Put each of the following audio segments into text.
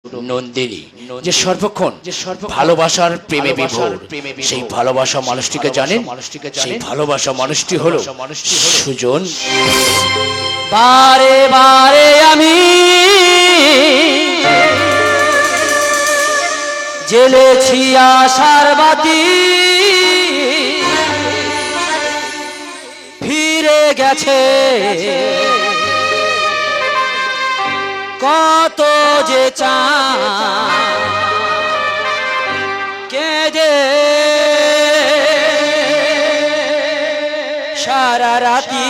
নন্দিনী যে সর্বক্ষণ ভালোবাসার প্রেমে বিভোর, সেই ভালোবাসা মানুষটিকে জানেন, সেই ভালোবাসা মানুষটি হলো সুজন। বারে বারে আমি জ্বেলেছি আশার বাতি, ফিরে গেছে কত যে চাঁদ, কেঁদে সারা রাতি।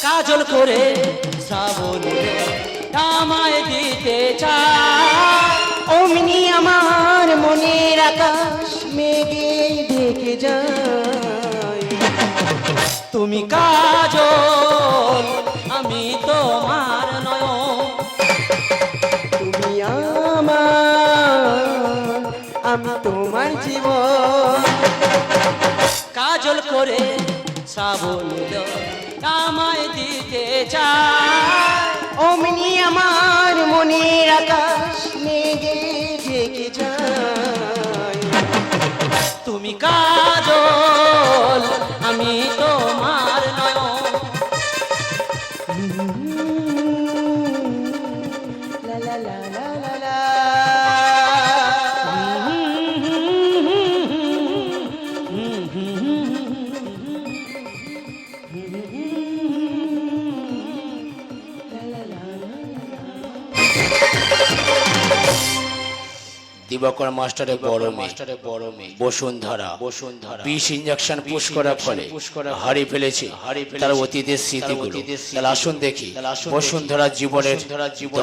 কাজল করে শ্রাবণে আমায় দিতে চায়, অমনি আমার মনের আকাশ মেঘে ঢেকে যায়। তুমি কাজল আমি তোমার নয়ন, তুমি আমার, আমি তোমার জীবন। কাজল করে শ্রাবণে আমায় দিতে চায়, অমনি আমার মনের আকাশ মেঘে ঢেকে যায়। তুমি কাজল আমি তোমার নয়ন। লা লা লা লা লা লা। দিবাকর মাস্টারের বড় মেয়ে বসুন্ধরা বিষ ইঞ্জেকশন পুশ করার ফলে হারিয়ে ফেলেছে তার অতীতের স্মৃতিগুলো। তাহলে আসুন দেখি বসুন্ধরা জীবনের